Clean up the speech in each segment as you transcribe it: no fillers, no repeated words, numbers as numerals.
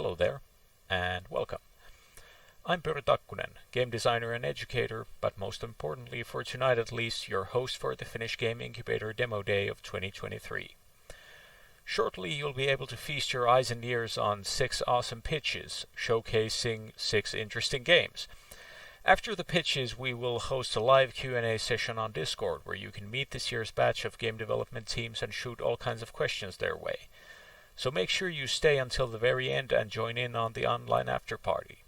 Hello there, and welcome. I'm Pyry Takkunen, game designer and educator, but most importantly for tonight at least, your host for the Finnish Game Incubator Demo Day of 2023. Shortly you'll be able to feast your eyes and ears on 6 awesome pitches, showcasing 6 interesting games. After the pitches, we will host a live Q&A session on Discord where you can meet this year's batch of game development teams and shoot all kinds of questions their way. So make sure you stay until the very end and join in on the online after party.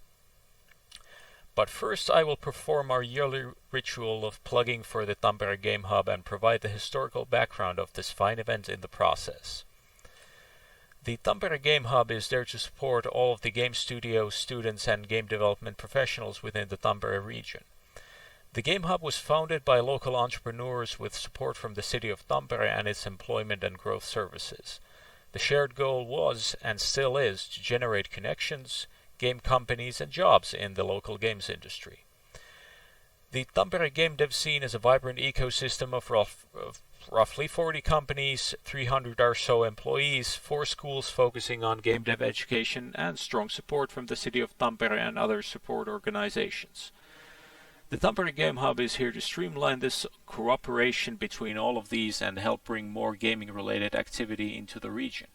But first I will perform our yearly ritual of plugging for the Tampere Game Hub and provide the historical background of this fine event in the process. The Tampere Game Hub is there to support all of the game studios, students and game development professionals within the Tampere region. The Game Hub was founded by local entrepreneurs with support from the city of Tampere and its employment and growth services. The shared goal was, and still is, to generate connections, game companies and jobs in the local games industry. The Tampere game dev scene is a vibrant ecosystem of roughly 40 companies, 300 or so employees, 4 schools focusing on game dev education, and strong support from the city of Tampere and other support organizations. The Tampere Game Hub is here to streamline this cooperation between all of these and help bring more gaming-related activity into the region.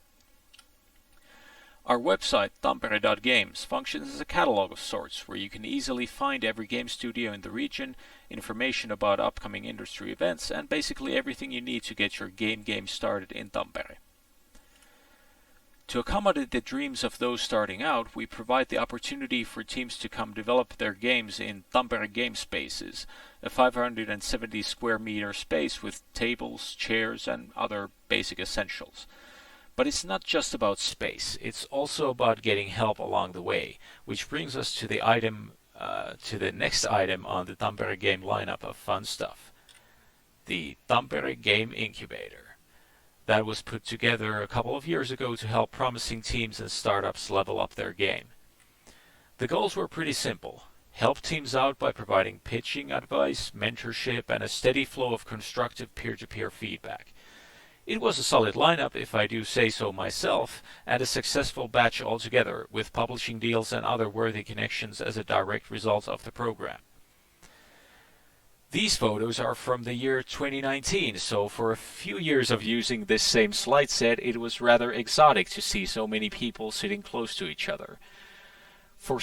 Our website, tampere.games, functions as a catalog of sorts where you can easily find every game studio in the region, information about upcoming industry events, and basically everything you need to get your game started in Tampere. To accommodate the dreams of those starting out, we provide the opportunity for teams to come develop their games in Tampere Game Spaces, a 570 square meter space with tables, chairs, and other basic essentials. But it's not just about space, it's also about getting help along the way, which brings us to the next item on the Tampere Game lineup of fun stuff. The Tampere Game Incubator. That was put together a couple of years ago to help promising teams and startups level up their game. The goals were pretty simple. Help teams out by providing pitching advice, mentorship, and a steady flow of constructive peer-to-peer feedback. It was a solid lineup, if I do say so myself, and a successful batch altogether, with publishing deals and other worthy connections as a direct result of the program. These photos are from the year 2019, so for a few years of using this same slide set, it was rather exotic to see so many people sitting close to each other. For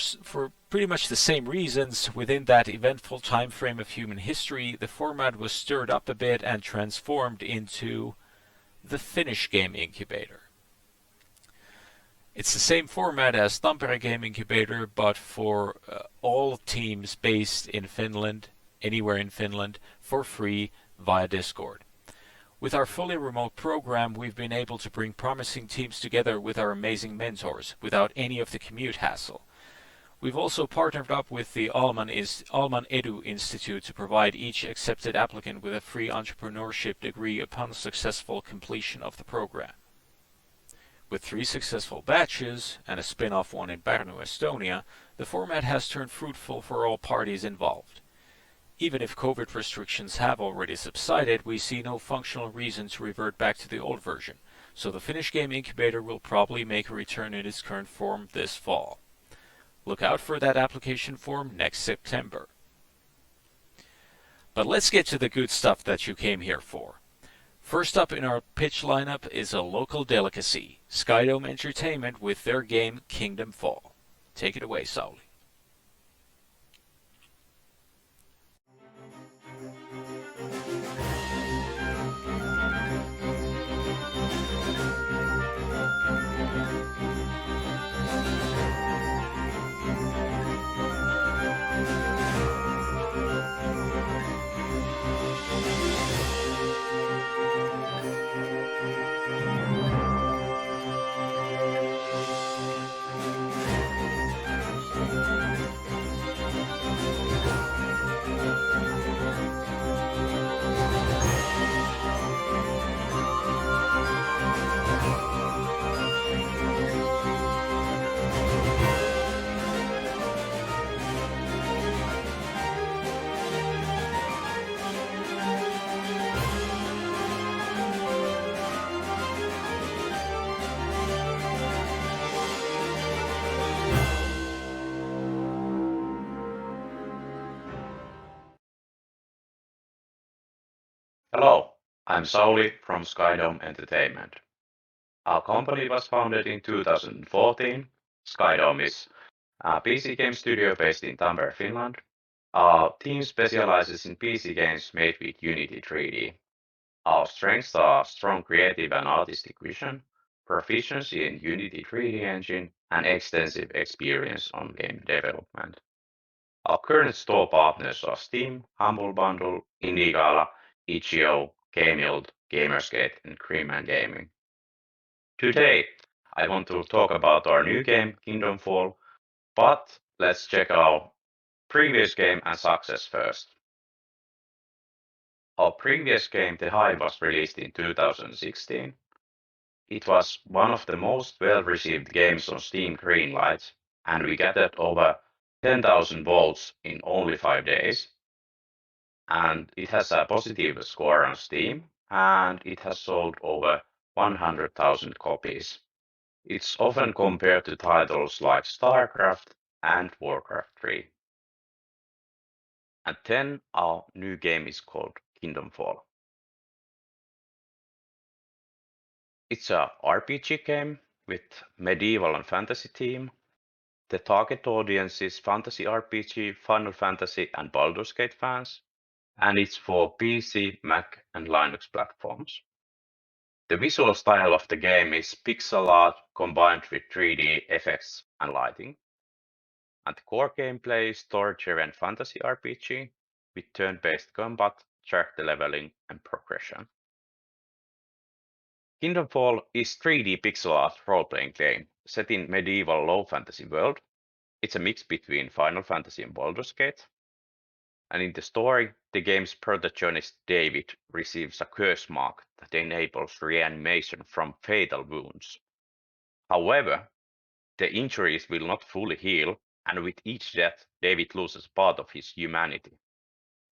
pretty much the same reasons, within that eventful time frame of human history, the format was stirred up a bit and transformed into the Finnish Game Incubator. It's the same format as Tampere Game Incubator, but for all teams based in Finland, anywhere in Finland, for free via Discord. With our fully remote program, we've been able to bring promising teams together with our amazing mentors without any of the commute hassle. We've also partnered up with the Alman Edu Institute to provide each accepted applicant with a free entrepreneurship degree upon successful completion of the program. With 3 successful batches and a spin-off one in Pärnu, Estonia, the format has turned fruitful for all parties involved. Even if COVID restrictions have already subsided, we see no functional reason to revert back to the old version, so the Finnish Game Incubator will probably make a return in its current form this fall. Look out for that application form next September. But let's get to the good stuff that you came here for. First up in our pitch lineup is a local delicacy, Skydome Entertainment with their game Kingdom Fall. Take it away, Sauli. Hello, I'm Sauli from Skydome Entertainment. Our company was founded in 2014. Skydome is a PC game studio based in Tampere, Finland. Our team specializes in PC games made with Unity 3D. Our strengths are strong creative and artistic vision, proficiency in Unity 3D engine, and extensive experience on game development. Our current store partners are Steam, Humble Bundle, Indiegala, itch.io, Gameild, Gamersgate, and Creamman Gaming. Today, I want to talk about our new game, Kingdom Fall, but let's check our previous game and success first. Our previous game, The Hive, was released in 2016. It was one of the most well-received games on Steam Greenlight, and we gathered over 10,000 votes in only 5 days. And it has a positive score on Steam, and it has sold over 100,000 copies. It's often compared to titles like StarCraft and Warcraft 3. And then our new game is called Kingdom Fall. It's a RPG game with medieval and fantasy theme. The target audience is fantasy RPG, Final Fantasy, and Baldur's Gate fans, and it's for PC, Mac, and Linux platforms. The visual style of the game is pixel art combined with 3D effects and lighting. And the core gameplay is story-driven fantasy RPG with turn-based combat, character leveling, and progression. Kingdom Fall is 3D pixel art role-playing game set in medieval low fantasy world. It's a mix between Final Fantasy and Baldur's Gate. And in the story, the game's protagonist David receives a curse mark that enables reanimation from fatal wounds. However, the injuries will not fully heal, and with each death, David loses part of his humanity,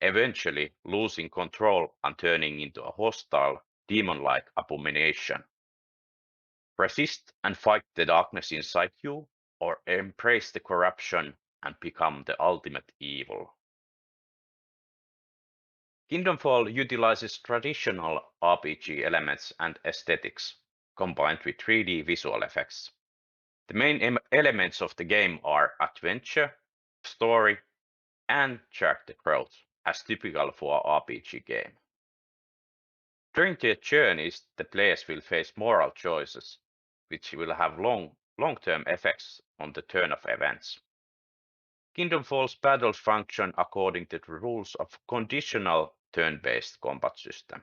eventually losing control and turning into a hostile, demon-like abomination. Resist and fight the darkness inside you, or embrace the corruption and become the ultimate evil. Kingdom Fall utilizes traditional RPG elements and aesthetics, combined with 3D visual effects. The main elements of the game are adventure, story, and character growth, as typical for an RPG game. During their journeys, the players will face moral choices, which will have long-term effects on the turn of events. Kingdom Fall's battles function according to the rules of conditional turn-based combat system.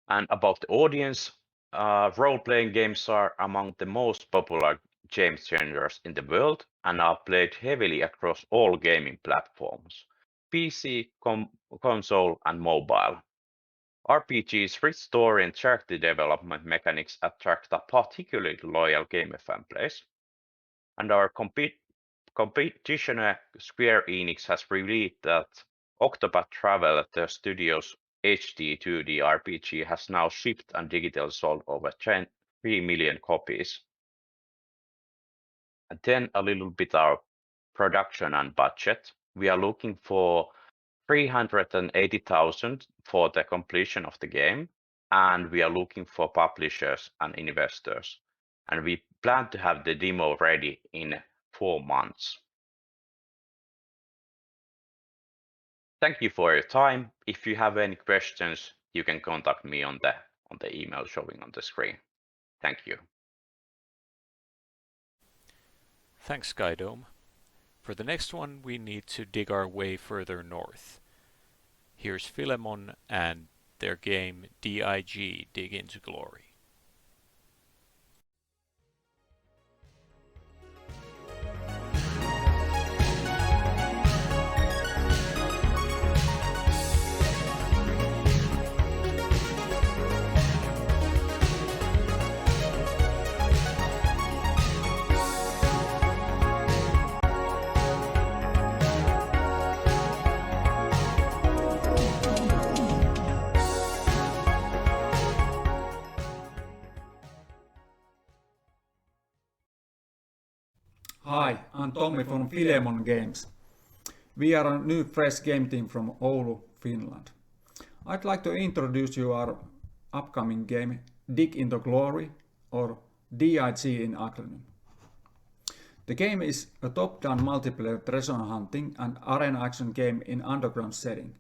And about the audience, role-playing games are among the most popular game genres in the world and are played heavily across all gaming platforms, PC, console, and mobile. RPG's rich story and character development mechanics attract a particularly loyal gamer fan base, and our competitioner Square Enix has revealed that Octopath Traveler, the studio's HD 2D RPG, has now shipped and digitally sold over 3 million copies. And then a little bit our production and budget. We are looking for 380,000 for the completion of the game, and we are looking for publishers and investors. And we plan to have the demo ready in 4 months. Thank you for your time. If you have any questions, you can contact me on the email showing on the screen. Thank you. Thanks, Skydome. For the next one, we need to dig our way further north. Here's Filemon and their game D.I.G. Dig into Glory. Hi, I'm Tommy from Filemon Games. We are a new fresh game team from Oulu, Finland. I'd like to introduce you our upcoming game, Dig into Glory, or D.I.G in acronym. The game is a top-down multiplayer treasure hunting and arena action game in underground setting.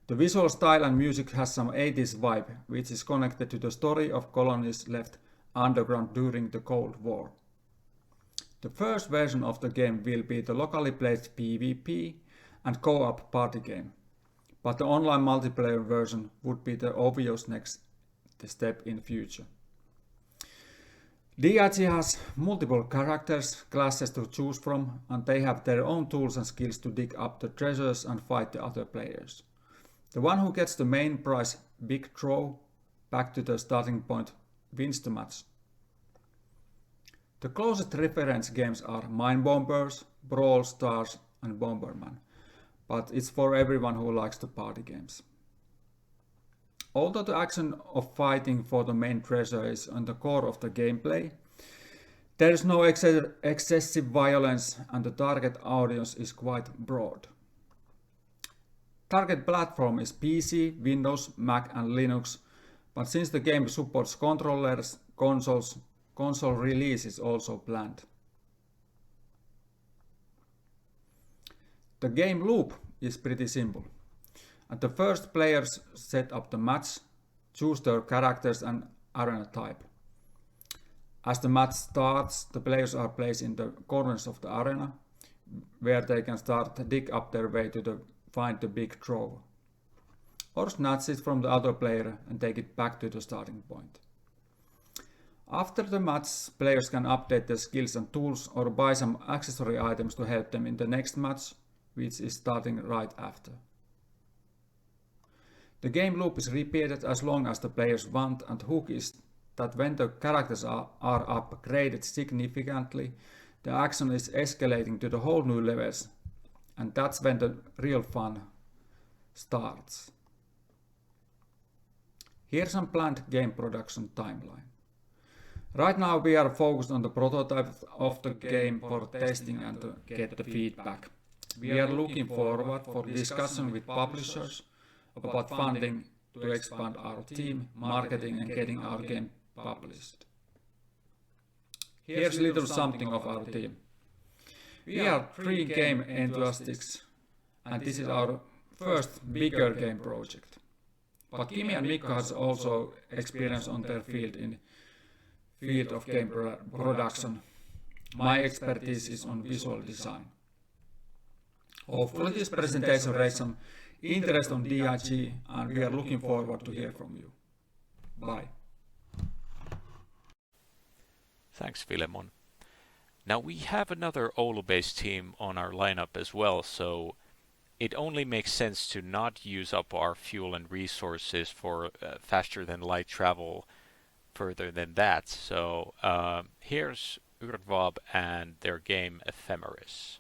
The visual style and music has some 80s vibe, which is connected to the story of colonies left underground during the Cold War. The first version of the game will be the locally played PvP and co-op party game, but the online multiplayer version would be the obvious next step in future. D.I.G has multiple characters, classes to choose from, and they have their own tools and skills to dig up the treasures and fight the other players. The one who gets the main prize, Big Throw, back to the starting point, wins the match. The closest reference games are Mine Bombers, Brawl Stars and Bomberman, but it's for everyone who likes the party games. Although the action of fighting for the main treasure is on the core of the gameplay, there is no excessive violence and the target audience is quite broad. Target platform is PC, Windows, Mac and Linux, but since the game supports controllers, console release is also planned. The game loop is pretty simple. At the first, players set up the match, choose their characters and arena type. As the match starts, the players are placed in the corners of the arena, where they can start to dig up their way to find the Big Throw, or snatch it from the other player and take it back to the starting point. After the match, players can update their skills and tools or buy some accessory items to help them in the next match, which is starting right after. The game loop is repeated as long as the players want, and hook is that when the characters are upgraded significantly, the action is escalating to the whole new levels, and that's when the real fun starts. Here's some planned game production timeline. Right now we are focused on the prototype of the game for testing and to get the feedback. We are looking forward for discussion with publishers about funding to expand our team, marketing and getting our game published. Here's a little something of our team. We are 3 game enthusiasts and this is our first bigger game project. But Kimi and Mikko has also experience on their field of game production. My expertise is on visual design. Hopefully this presentation raised some interest on D.I.G and we are looking forward to hear from you. Bye. Thanks, Filemon. Now we have another Oulu-based team on our lineup as well, so it only makes sense to not use up our fuel and resources for faster than light travel further than that. So here's YrdVaab and their game Ephemeris.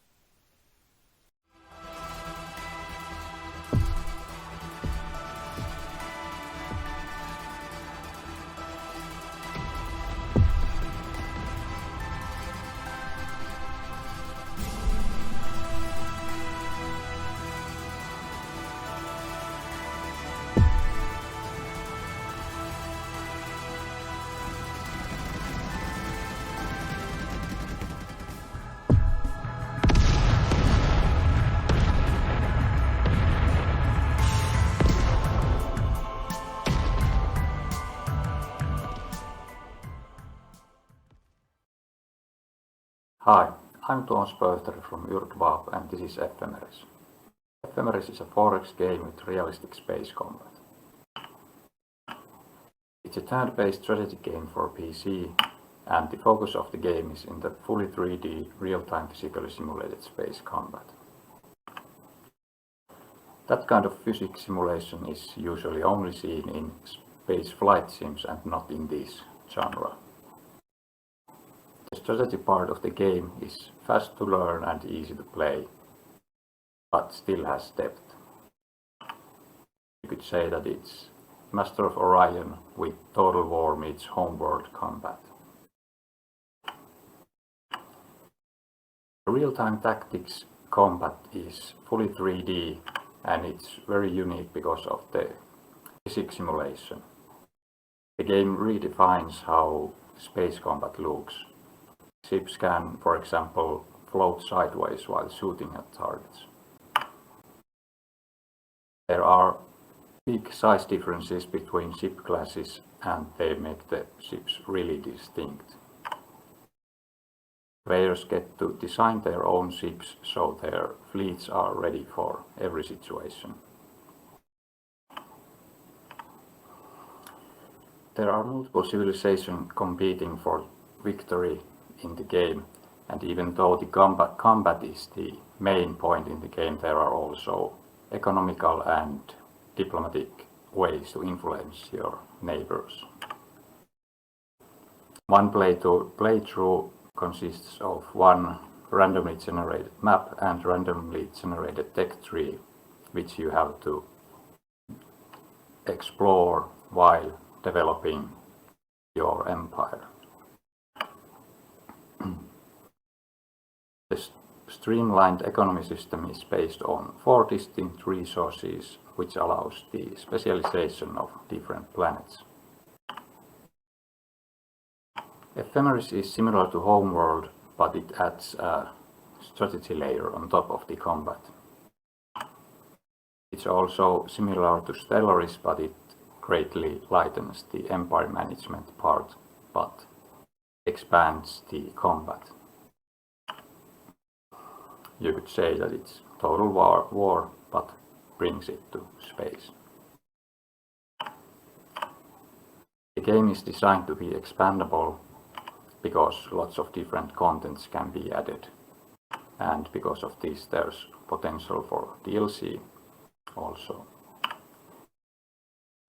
Hi, I'm Tuomas Pöyhteri from YrdVaab and this is Ephemeris. Ephemeris is a 4X game with realistic space combat. It's a turn-based strategy game for PC and the focus of the game is in the fully 3D, real-time physically simulated space combat. That kind of physics simulation is usually only seen in space flight sims and not in this genre. The strategy part of the game is fast to learn and easy to play, but still has depth. You could say that it's Master of Orion with Total War meets homeworld combat. The real-time tactics combat is fully 3D and it's very unique because of the physics simulation. The game redefines how space combat looks. Ships can, for example, float sideways while shooting at targets. There are big size differences between ship classes, and they make the ships really distinct. Players get to design their own ships so their fleets are ready for every situation. There are multiple civilizations competing for victory in the game, and even though the combat is the main point in the game, there are also economical and diplomatic ways to influence your neighbors. One playthrough consists of one randomly generated map and randomly generated tech tree, which you have to explore while developing your empire. The streamlined economy system is based on 4 distinct resources, which allows the specialization of different planets. Ephemeris is similar to Homeworld, but it adds a strategy layer on top of the combat. It's also similar to Stellaris, but it greatly lightens the empire management part, but expands the combat. You could say that it's total war, but brings it to space. The game is designed to be expandable because lots of different contents can be added, and because of this there's potential for DLC also.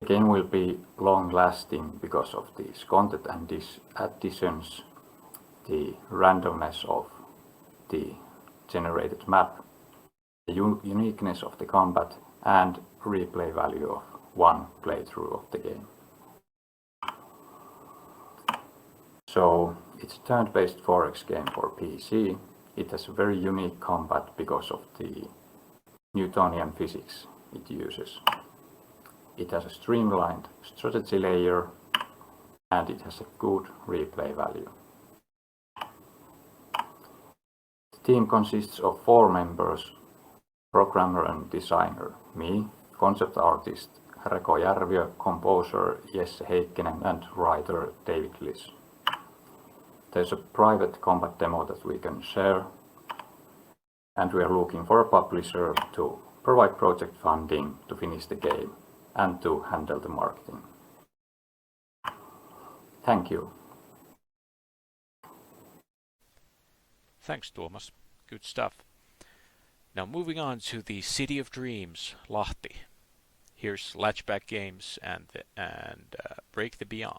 The game will be long-lasting because of these content and these additions, the randomness of the generated map, the uniqueness of the combat, and replay value of one playthrough of the game. So it's a turn-based 4X game for PC. It has a very unique combat because of the Newtonian physics it uses. It has a streamlined strategy layer, and it has a good replay value. The team consists of 4 members: programmer and designer, me, concept artist Reko Järviö, composer Jesse Heikkinen, and writer David Liss. There's a private combat demo that we can share, and we are looking for a publisher to provide project funding to finish the game and to handle the marketing. Thank you. Thanks, Tuomas. Good stuff. Now moving on to the City of Dreams, Lahti. Here's Latchback Games and Break the Beyond.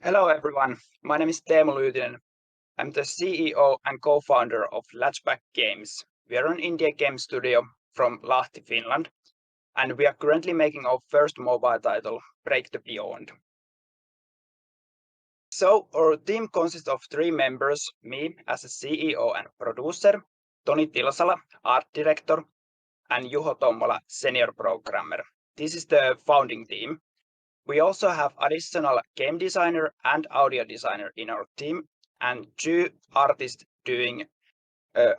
Hello everyone, my name is Teemu Lyytinen. I'm the CEO and co-founder of Latchback Games. We are an indie game studio from Lahti, Finland, and we are currently making our first mobile title, Break the Beyond. So our team consists of 3 members, me as a CEO and producer, Toni Tilsala, art director, and Juho Tommola, senior programmer. This is the founding team. We also have additional game designer and audio designer in our team, and 2 artists doing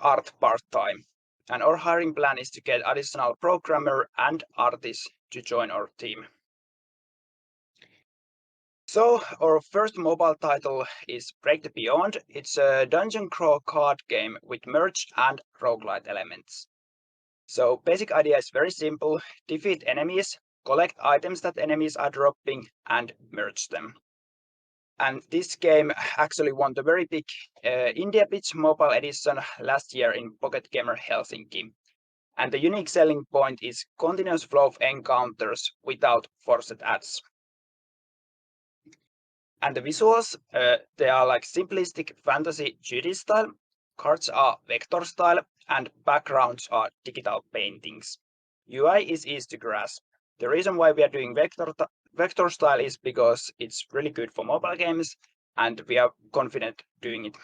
art part-time. And our hiring plan is to get additional programmer and artists to join our team. So our first mobile title is Break the Beyond. It's a dungeon crawl card game with merge and roguelite elements. So basic idea is very simple: defeat enemies, collect items that enemies are dropping, and merge them. And this game actually won the very big India Pitch Mobile Edition last year in Pocket Gamer Helsinki. And the unique selling point is continuous flow of encounters without forced ads. And the visuals, they are like simplistic fantasy 2D style, cards are vector style, and backgrounds are digital paintings. UI is easy to grasp. The reason why we are doing vector style is because it's really good for mobile games, and we are confident doing it.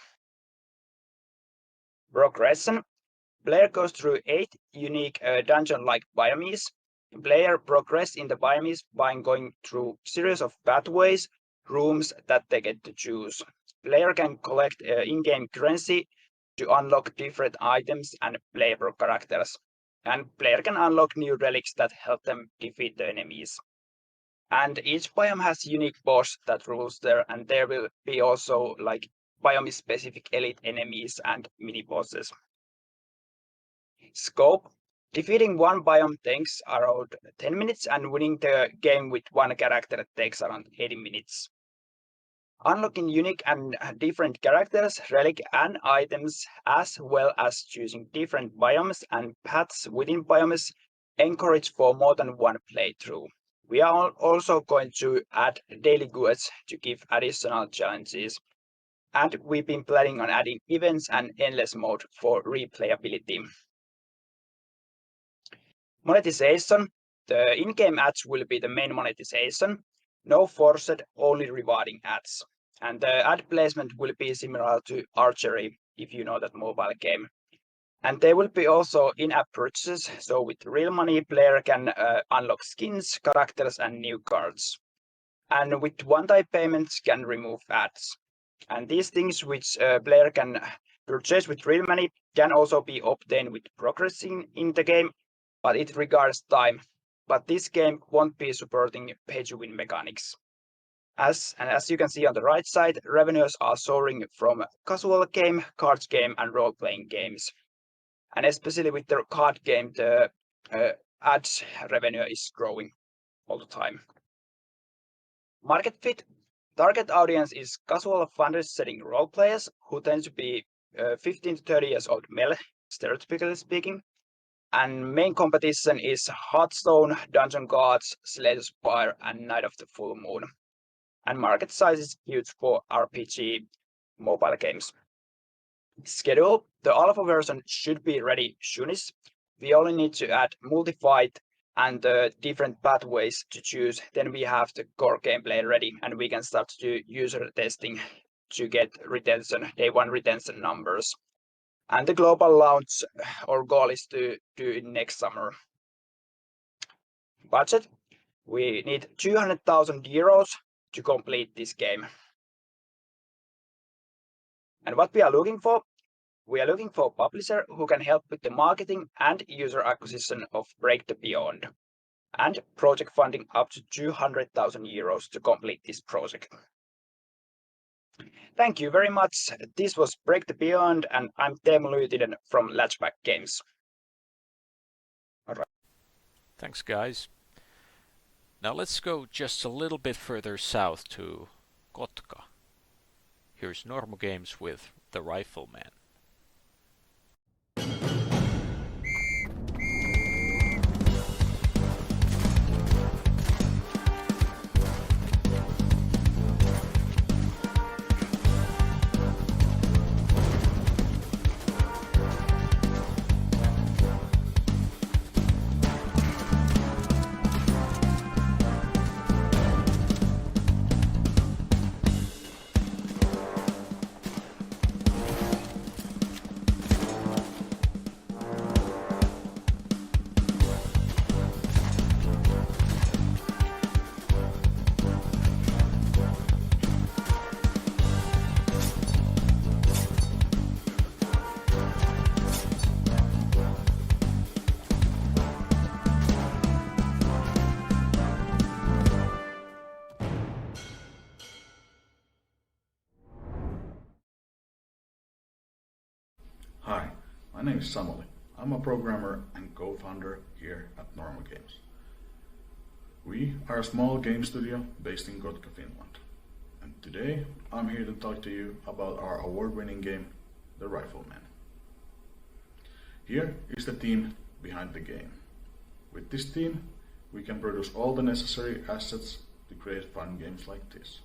Progression. Player goes through 8 unique dungeon-like biomes. Player progress in the biomes by going through series of pathways, rooms that they get to choose. Player can collect in-game currency to unlock different items and playable characters. And player can unlock new relics that help them defeat the enemies. And each biome has unique boss that rules there, and there will be also like biome-specific elite enemies and mini-bosses. Scope. Defeating one biome takes around 10 minutes, and winning the game with one character takes around 80 minutes. Unlocking unique and different characters, relic and items, as well as choosing different biomes and paths within biomes, encourage for more than one playthrough. We are also going to add daily quests to give additional challenges. And we've been planning on adding events and endless mode for replayability. Monetization. The in-game ads will be the main monetization. No forced, only rewarding ads. And the ad placement will be similar to Archery, if you know that mobile game. And there will be also in-app purchases, so with real money, player can unlock skins, characters, and new cards. And with one-time payments, can remove ads. And these things which player can purchase with real money can also be obtained with progressing in the game, but it requires time. But this game won't be supporting pay-to-win mechanics. As you can see on the right side, revenues are soaring from casual game, cards game, and role-playing games. And especially with the card game, the ads revenue is growing all the time. Market fit. Target audience is casual fantasy setting role players who tend to be 15 to 30 years old male, stereotypically speaking. And main competition is Hearthstone, Dungeon Gods, Slay the Spire, and Night of the Full Moon. And market size is huge for RPG mobile games. Schedule. The alpha version should be ready soonish. We only need to add multi-fight and different pathways to choose. Then we have the core gameplay ready, and we can start to do user testing to get retention, day one retention numbers. And the global launch or goal is to do it next summer. Budget. We need 200,000 euros to complete this game. And what we are looking for? We are looking for a publisher who can help with the marketing and user acquisition of Break the Beyond, and project funding up to 200,000 euros to complete this project. Thank you very much. This was Break the Beyond, and I'm Teemu Lyytinen from Latchback Games. All right. Thanks, guys. Now let's go just a little bit further south to Kotka. Here's Normogames with The Riflemen. My name is Samuli. I'm a programmer and co-founder here at Normogames. We are a small game studio based in Kotka, Finland. And today I'm here to talk to you about our award-winning game, the Riflemen. Here is the team behind the game. With this team, we can produce all the necessary assets to create fun games like this.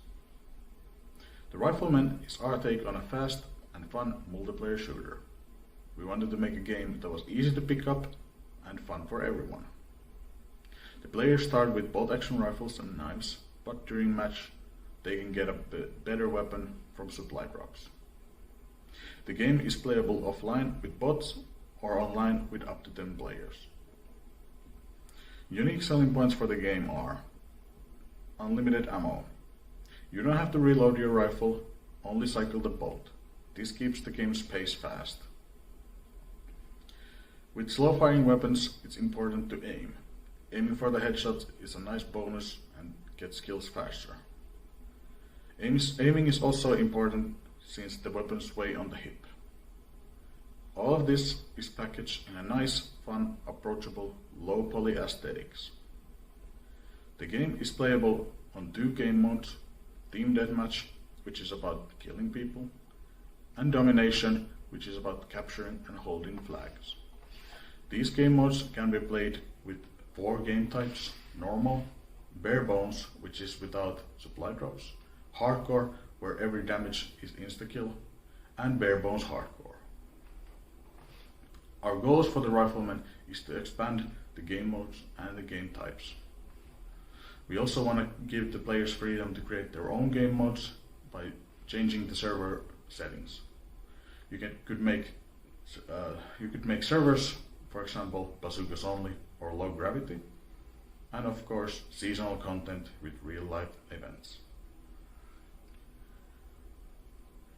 The Riflemen is our take on a fast and fun multiplayer shooter. We wanted to make a game that was easy to pick up and fun for everyone. The players start with bolt action rifles and knives, but during match they can get a better weapon from supply drops. The game is playable offline with bots or online with up to 10 players. Unique selling points for the game are unlimited ammo. You don't have to reload your rifle, only cycle the bolt. This keeps the game's pace fast. With slow firing weapons, it's important to aim. Aiming for the headshots is a nice bonus and gets kills faster. Aiming is also important since the weapons weigh on the hip. All of this is packaged in a nice, fun, approachable, low poly aesthetics. The game is playable on 2 game modes, Team Deathmatch, which is about killing people, and Domination, which is about capturing and holding flags. These game modes can be played with 4 game types: Normal, Bare Bones, which is without supply drops, Hardcore, where every damage is insta-kill, and Bare Bones Hardcore. Our goals for the Riflemen is to expand the game modes and the game types. We also want to give the players freedom to create their own game modes by changing the server settings. You could make servers, for example, bazookas only or low gravity, and of course seasonal content with real life events.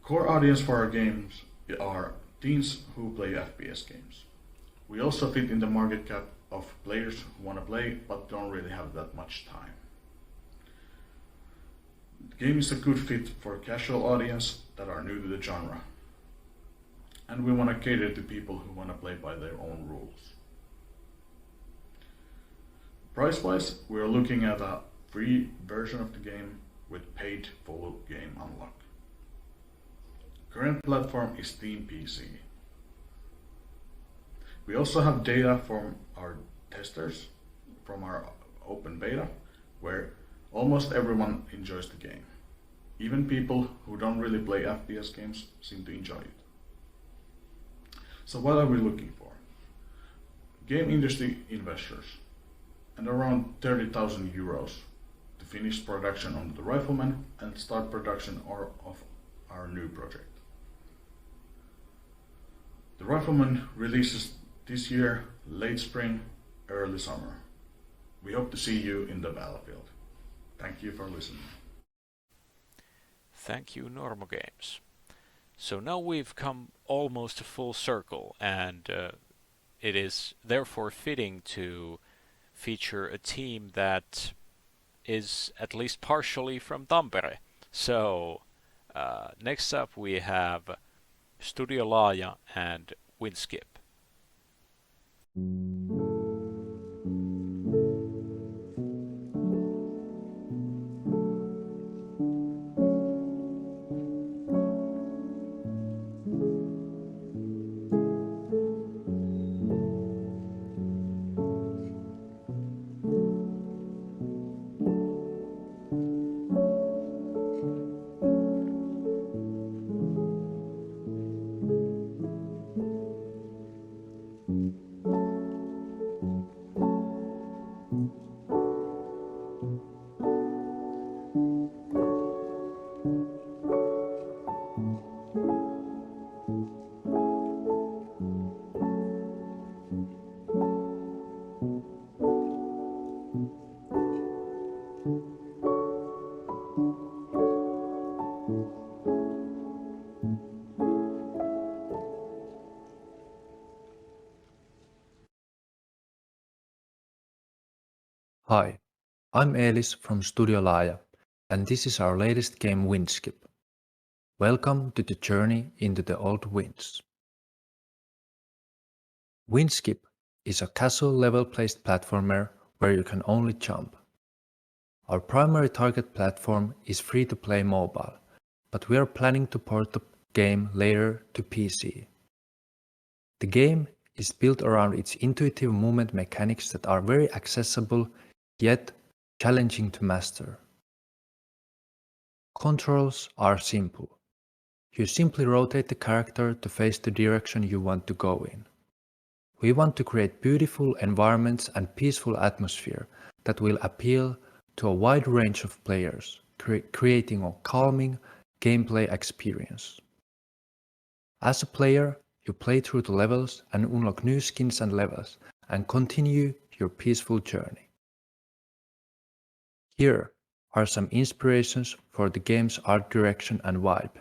Core audience for our games are teens who play FPS games. We also fit in the market cap of players who want to play but don't really have that much time. The game is a good fit for a casual audience that are new to the genre. And we want to cater to people who want to play by their own rules. Price-wise, we are looking at a free version of the game with paid full game unlock. Current platform is Steam PC. We also have data from our testers from our open beta, where almost everyone enjoys the game. Even people who don't really play FPS games seem to enjoy it. So what are we looking for? Game industry investors and around 30,000 euros to finish production on the Riflemen and start production of our new project. The Riflemen releases this year, late spring, early summer. We hope to see you in the battlefield. Thank you for listening. Thank you, Normogames. So now we've come almost a full circle, and it is therefore fitting to feature a team that is at least partially from Tampere. So next up we have Studio Laaya and Windskip. Hi, I'm Elis from Studio Laaya, and this is our latest game Windskip. Welcome to the journey into the old winds. Windskip is a casual level-placed platformer where you can only jump. Our primary target platform is free-to-play mobile, but we are planning to port the game later to PC. The game is built around its intuitive movement mechanics that are very accessible yet challenging to master. Controls are simple. You simply rotate the character to face the direction you want to go in. We want to create beautiful environments and peaceful atmosphere that will appeal to a wide range of players, creating a calming gameplay experience. As a player, you play through the levels and unlock new skins and levels and continue your peaceful journey. Here are some inspirations for the game's art direction and vibe.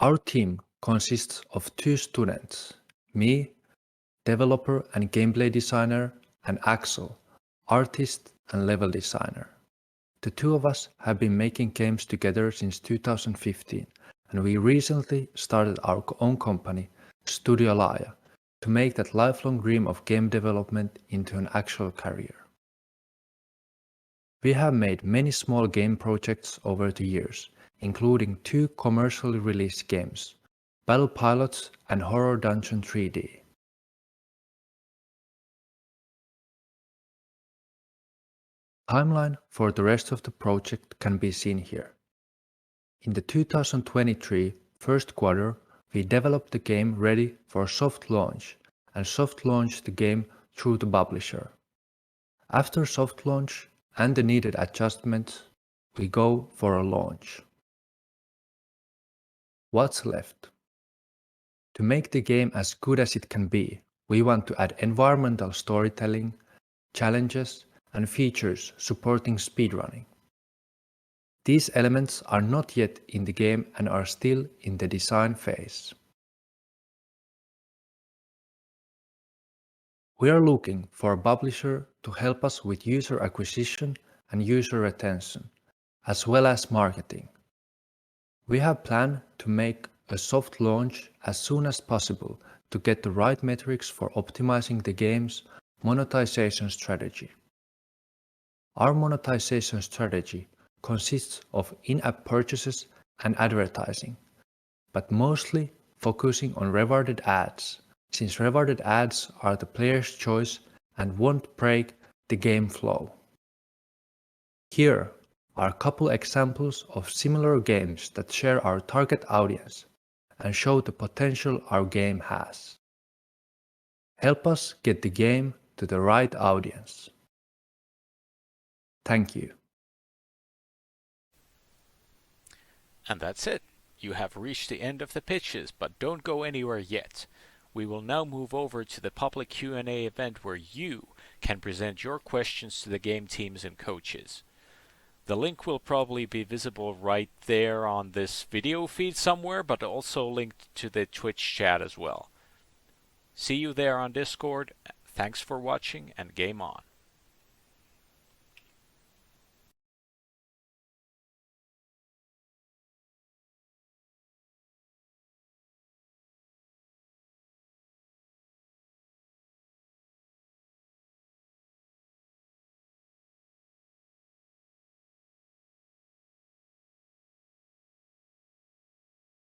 Our team consists of 2 students, me, developer and gameplay designer, and Axel, artist and level designer. The 2 of us have been making games together since 2015, and we recently started our own company, Studio Laaya, to make that lifelong dream of game development into an actual career. We have made many small game projects over the years, including 2 commercially released games, Battle Pilots and Horror Dungeon 3D. Timeline for the rest of the project can be seen here. In the 2023 first quarter, we developed the game ready for soft launch and soft launched the game through the publisher. After soft launch and the needed adjustments, we go for a launch. What's left? To make the game as good as it can be, we want to add environmental storytelling, challenges, and features supporting speedrunning. These elements are not yet in the game and are still in the design phase. We are looking for a publisher to help us with user acquisition and user retention, as well as marketing. We have planned to make a soft launch as soon as possible to get the right metrics for optimizing the game's monetization strategy. Our monetization strategy consists of in-app purchases and advertising, but mostly focusing on rewarded ads, since rewarded ads are the player's choice and won't break the game flow. Here are a couple examples of similar games that share our target audience and show the potential our game has. Help us get the game to the right audience. Thank you. And that's it. You have reached the end of the pitches, but don't go anywhere yet. We will now move over to the public Q&A event where you can present your questions to the game teams and coaches. The link will probably be visible right there on this video feed somewhere, but also linked to the Twitch chat as well. See you there on Discord. Thanks for watching and game on.